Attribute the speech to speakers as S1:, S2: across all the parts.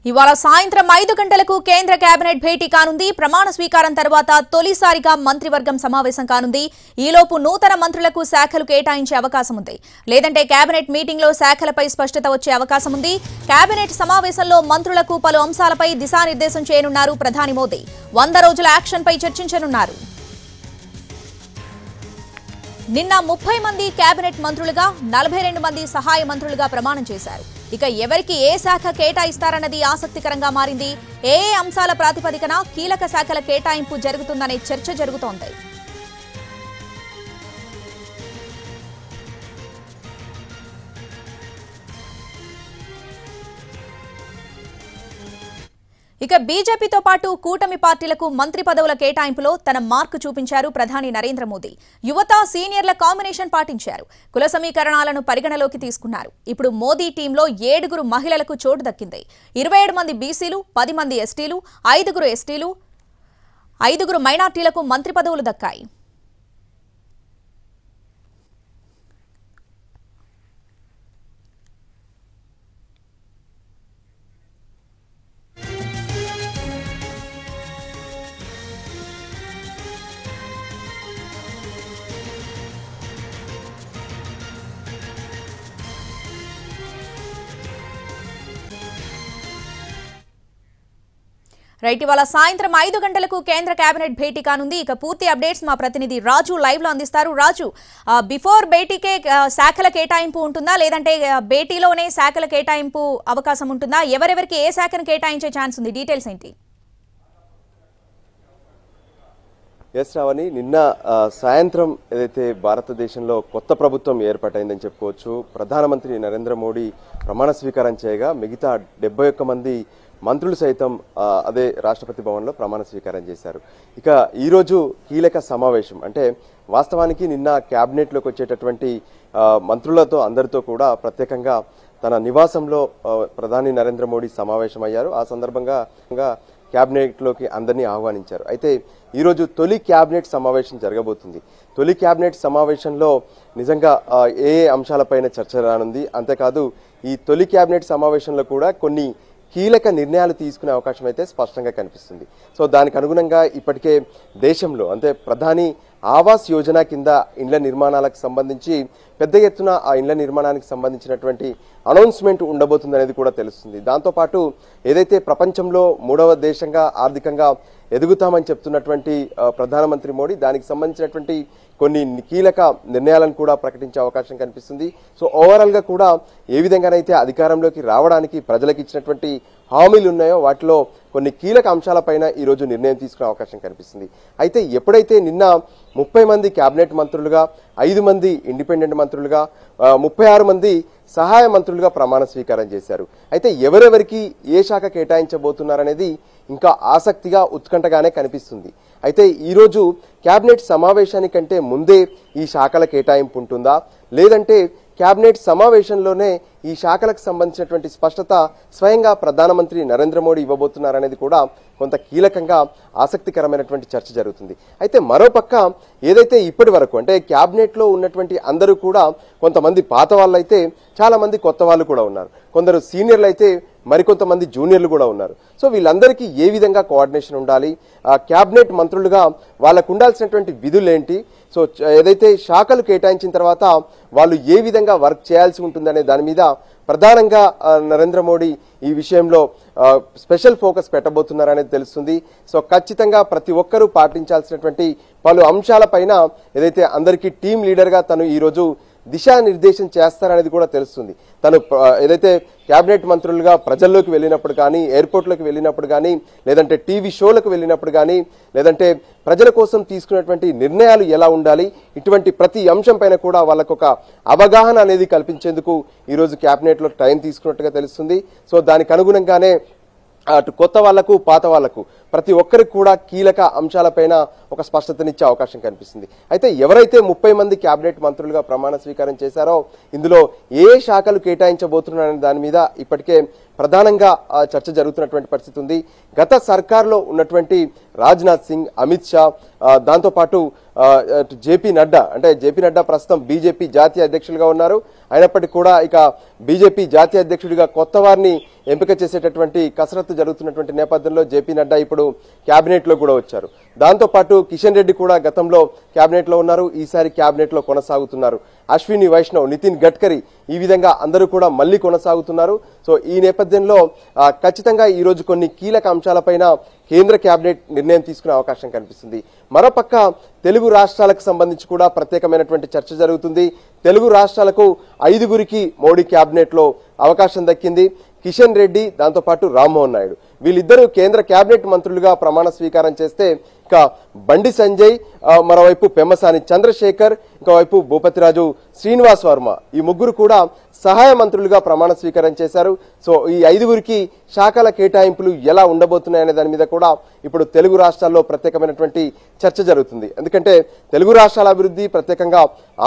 S1: ఇవాళ సాయంత్రం 5 గంటలకు కేంద్ర కేబినెట్ భేటీ కానుంది. ప్రమాణ స్వీకారం తర్వాత తొలిసారిగా మంత్రివర్గం సమావేశం కానుంది. ఈలోపు నూతన మంత్రులకు శాఖలు కేటాయించే అవకాశం ఉంది. లేదంటే కేబినెట్ మీటింగ్ లో శాఖలపై స్పష్టత వచ్చే అవకాశం ఉంది. కేబినెట్ సమావేశంలో మంత్రులకు పలు అంశాలపై దిశానిర్దేశం చేయనున్నారు ప్రధాని మోదీ. 100 రోజుల యాక్షన్ పై చర్చించనున్నారు. నిన్న 30 మంది కేబినెట్ మంత్రులుగా 42 మంది సహాయ మంత్రులుగా ప్రమాణం చేశారు. ఇక ఎవరికి ఏ శాఖ కేటాయిస్తారన్నది ఆసక్తికరంగా మారింది. ఏ అంశాల ప్రాతిపదికన కీలక శాఖల కేటాయింపు జరుగుతుందనే చర్చ జరుగుతోంది. ఇక బీజేపీతో పాటు కూటమి పార్టీలకు మంత్రి పదవుల కేటాయింపులో తన మార్కు చూపించారు ప్రధాని నరేంద్ర మోదీ. యువత సీనియర్ల కాంబినేషన్ పాటించారు. కుల సమీకరణాలను పరిగణలోకి తీసుకున్నారు. ఇప్పుడు మోదీ టీంలో 7 మహిళలకు చోటు దక్కింది. 27 మంది బీసీలు, 10 మంది ఎస్టీలు, 5 ఎస్టీలు, 5 మైనార్టీలకు మంత్రి పదవులు దక్కాయి. రైట్, ఇవాళ సాయంత్రం 5 గంటలకు కేంద్ర కేబినెట్ భేటీ కానుంది. ఇక పూర్తి అప్డేట్స్ మా ప్రతినిధి రాజు లైవ్ లో అందిస్తారు. రాజు, బిఫోర్ భేటీకే శాఖల కేటాయింపు ఉంటుందా, లేదంటే భేటీలోనే శాఖల కేటాయింపు అవకాశం ఉంటుందా? ఎవరెవరికి ఏ శాఖను కేటాయించే ఛాన్స్ ఉంది? డీటెయిల్స్ ఏంటి?
S2: ఎస్ రావణి, నిన్న సాయంత్రం ఏదైతే భారతదేశంలో కొత్త ప్రభుత్వం ఏర్పాటైందని చెప్పుకోవచ్చు. ప్రధానమంత్రి నరేంద్ర మోడీ ప్రమాణ స్వీకారం చేయగా మిగతా 71 మంది మంత్రులు సైతం అదే రాష్ట్రపతి భవన్లో ప్రమాణ స్వీకారం చేశారు. ఇక ఈరోజు కీలక సమావేశం, అంటే వాస్తవానికి నిన్న క్యాబినెట్లోకి వచ్చేటటువంటి మంత్రులతో అందరితో కూడా ప్రత్యేకంగా తన నివాసంలో ప్రధాని నరేంద్ర మోడీ సమావేశమయ్యారు. ఆ సందర్భంగా క్యాబినెట్లోకి అందరినీ ఆహ్వానించారు. అయితే ఈరోజు తొలి క్యాబినెట్ సమావేశం జరగబోతుంది. తొలి క్యాబినెట్ సమావేశంలో నిజంగా ఏ అంశాలపైన చర్చ రానుంది. అంతేకాదు ఈ తొలి క్యాబినెట్ సమావేశంలో కూడా కొన్ని కీలక నిర్ణయాలు తీసుకునే అవకాశం అయితే స్పష్టంగా కనిపిస్తుంది. సో దానికి అనుగుణంగా ఇప్పటికే దేశంలో అంటే ప్రధాని ఆవాస్ యోజన కింద ఇండ్ల నిర్మాణాలకు సంబంధించి పెద్ద ఎత్తున ఆ ఇండ్ల నిర్మాణానికి సంబంధించినటువంటి అనౌన్స్మెంట్ ఉండబోతుందనేది కూడా తెలుస్తుంది. దాంతోపాటు ఏదైతే ప్రపంచంలో 3వ దేశంగా ఆర్థికంగా ఎదుగుతామని చెప్తున్నటువంటి ప్రధానమంత్రి మోడీ దానికి సంబంధించినటువంటి కొన్ని కీలక నిర్ణయాలను కూడా ప్రకటించే అవకాశం కనిపిస్తుంది. సో ఓవరాల్ గా కూడా ఏ విధంగానైతే అధికారంలోకి రావడానికి ప్రజలకు ఇచ్చినటువంటి హామీలు ఉన్నాయో వాటిలో కొన్ని కీలక అంశాలపైన ఈ రోజు నిర్ణయం తీసుకునే అవకాశం కనిపిస్తుంది. అయితే ఎప్పుడైతే నిన్న 30 మంది కేబినెట్ మంత్రులుగా, 5 మంది ఇండిపెండెంట్ మంత్రులుగా, 36 మంది సహాయ మంత్రులుగా ప్రమాణ స్వీకారం చేశారు. అయితే ఎవరెవరికి ఏ శాఖ కేటాయించబోతున్నారనేది ఇంకా ఆసక్తిగా ఉత్కంఠగానే కనిపిస్తుంది. అయితే ఈరోజు కేబినెట్ సమావేశానికంటే ముందే ఈ శాఖల కేటాయింపు ఉంటుందా, లేదంటే కేబినెట్ సమావేశంలోనే ఈ శాఖలకు సంబంధించినటువంటి స్పష్టత స్వయంగా ప్రధానమంత్రి నరేంద్ర మోడీ ఇవ్వబోతున్నారనేది కూడా కొంత కీలకంగా ఆసక్తికరమైనటువంటి చర్చ జరుగుతుంది. అయితే మరోపక్క ఏదైతే ఇప్పటి వరకు అంటే క్యాబినెట్ లో ఉన్నటువంటి అందరూ కూడా కొంతమంది పాత వాళ్ళు అయితే చాలా మంది కొత్త వాళ్ళు కూడా ఉన్నారు. కొందరు సీనియర్లు అయితే మరికొంతమంది జూనియర్లు కూడా ఉన్నారు. సో వీళ్ళందరికీ ఏ విధంగా కోఆర్డినేషన్ ఉండాలి, క్యాబినెట్ మంత్రులుగా వాళ్ళకు ఉండాల్సినటువంటి విధులేంటి, సో ఏదైతే శాఖలు కేటాయించిన తర్వాత వాళ్ళు ఏ విధంగా వర్క్ చేయాల్సి ఉంటుందనే దాని మీద ప్రధానంగా నరేంద్ర మోడీ ఈ విషయంలో స్పెషల్ ఫోకస్ పెట్టబోతున్నారనేది తెలుస్తుంది. సో ఖచ్చితంగా ప్రతి ఒక్కరూ పాటించాల్సినటువంటి పలు అంశాలపైన ఏదైతే అందరికీ టీమ్ లీడర్ గా తను ఈరోజు దిశానిర్దేశం చేస్తారనేది కూడా తెలుస్తుంది. తను ఏదైతే కేబినెట్ మంత్రులుగా ప్రజల్లోకి వెళ్ళినప్పుడు కానీ, ఎయిర్పోర్ట్లకు వెళ్ళినప్పుడు కానీ, లేదంటే టీవీ షోలకు వెళ్ళినప్పుడు కానీ, లేదంటే ప్రజల కోసం తీసుకున్నటువంటి నిర్ణయాలు ఎలా ఉండాలి, ఇటువంటి ప్రతి అంశం పైన కూడా వాళ్ళకు ఒక అవగాహన అనేది కల్పించేందుకు ఈరోజు కేబినెట్ లో టైం తీసుకున్నట్టుగా తెలుస్తుంది. సో దానికి అనుగుణంగానే అటు కొత్త వాళ్లకు పాత వాళ్లకు ప్రతి ఒక్కరికి కూడా కీలక అంశాలపైన ఒక స్పష్టతనిచ్చే అవకాశం కనిపిస్తుంది. అయితే ఎవరైతే 30 మంది కేబినెట్ మంత్రులుగా ప్రమాణ స్వీకారం చేశారో ఇందులో ఏ శాఖలు కేటాయించబోతున్నారనే దాని మీద ఇప్పటికే ప్రధానంగా చర్చ జరుగుతున్నటువంటి పరిస్థితి ఉంది. గత సర్కార్లో ఉన్నటువంటి రాజ్నాథ్ సింగ్, అమిత్ షా, దాంతోపాటు జేపీ నడ్డా, అంటే జేపీ నడ్డా ప్రస్తుతం బీజేపీ జాతీయ అధ్యక్షులుగా ఉన్నారు. అయినప్పటికీ కూడా ఇక బీజేపీ జాతీయ అధ్యక్షుడిగా కొత్త వారిని ఎంపిక చేసేటటువంటి కసరత్తు జరుగుతున్నటువంటి నేపథ్యంలో జేపీ నడ్డా ఇప్పుడు కేబినెట్ లో కూడా వచ్చారు. దాంతోపాటు కిషన్ రెడ్డి కూడా గతంలో కేబినెట్ లో ఉన్నారు, ఈసారి కేబినెట్ లో కొనసాగుతున్నారు. అశ్విని వైష్ణవ్, నితిన్ గడ్కరీ, ఈ విధంగా అందరూ కూడా మళ్లీ కొనసాగుతున్నారు. సో ఈ నేపథ్యంలో ఖచ్చితంగా ఈ రోజు కొన్ని కీలక అంశాలపైన కేంద్ర కేబినెట్ నిర్ణయం తీసుకునే అవకాశం కనిపిస్తుంది. మరోపక్క తెలుగు రాష్ట్రాలకు సంబంధించి కూడా ప్రత్యేకమైనటువంటి చర్చ జరుగుతుంది. తెలుగు రాష్ట్రాలకు 5గురికి మోడీ కేబినెట్ లో అవకాశం దక్కింది. కిషన్ రెడ్డి, దాంతోపాటు రామ్మోహన్ నాయుడు, వీళ్ళిద్దరూ కేంద్ర కేబినెట్ మంత్రులుగా ప్రమాణ స్వీకారం చేస్తే ఇక బండి సంజయ్, మరోవైపు పెమ్మసాని చంద్రశేఖర్, ఇంకోవైపు భూపతిరాజు శ్రీనివాస్ వర్మ, ఈ ముగ్గురు కూడా సహాయ మంత్రులుగా ప్రమాణ స్వీకారం చేశారు. సో ఈ 5గురికి శాఖల కేటాయింపులు ఎలా ఉండబోతున్నాయనే దాని మీద కూడా ఇప్పుడు తెలుగు రాష్ట్రాల్లో ప్రత్యేకమైనటువంటి చర్చ జరుగుతుంది. ఎందుకంటే తెలుగు రాష్ట్రాల అభివృద్ధి, ప్రత్యేకంగా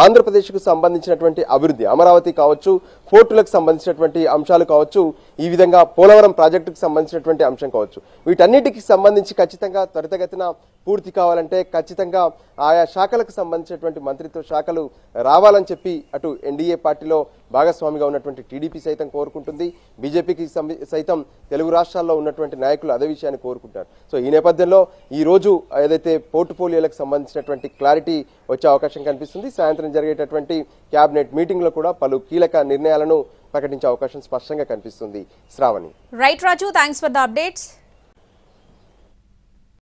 S2: ఆంధ్రప్రదేశ్కు సంబంధించినటువంటి అభివృద్ధి, అమరావతి కావచ్చు, పోర్టులకు సంబంధించినటువంటి అంశాలు కావచ్చు, ఈ విధంగా పోలవరం ప్రాజెక్టుకు సంబంధించినటువంటి అంశం కావచ్చు, వీటన్నిటికి సంబంధించి ఖచ్చితంగా త్వరితగతిన పూర్తి కావాలంటే ఖచ్చితంగా ఆయా శాఖలకు సంబంధించినటువంటి మంత్రిత్వ శాఖలు రావాలని చెప్పి అటు ఎన్డీఏ పార్టీలో భాగస్వామిగా ఉన్నటువంటి టీడీపీ సైతం కోరుకుంటుంది. బీజేపీకి సైతం తెలుగు రాష్ట్రాల్లో ఉన్నటువంటి నాయకులు అదే విషయాన్ని కోరుకుంటారు. సో ఈ నేపథ్యంలో ఈ రోజు ఏదైతే పోర్టుఫోలియోలకు సంబంధించినటువంటి క్లారిటీ వచ్చే అవకాశం కనిపిస్తుంది. సాయంత్రం జరిగేటటువంటి కేబినెట్ మీటింగ్ లో కూడా పలు కీలక నిర్ణయాలను ప్రకటించే అవకాశం స్పష్టంగా కనిపిస్తుంది. Shravani.
S1: Right Raju, thanks for the updates.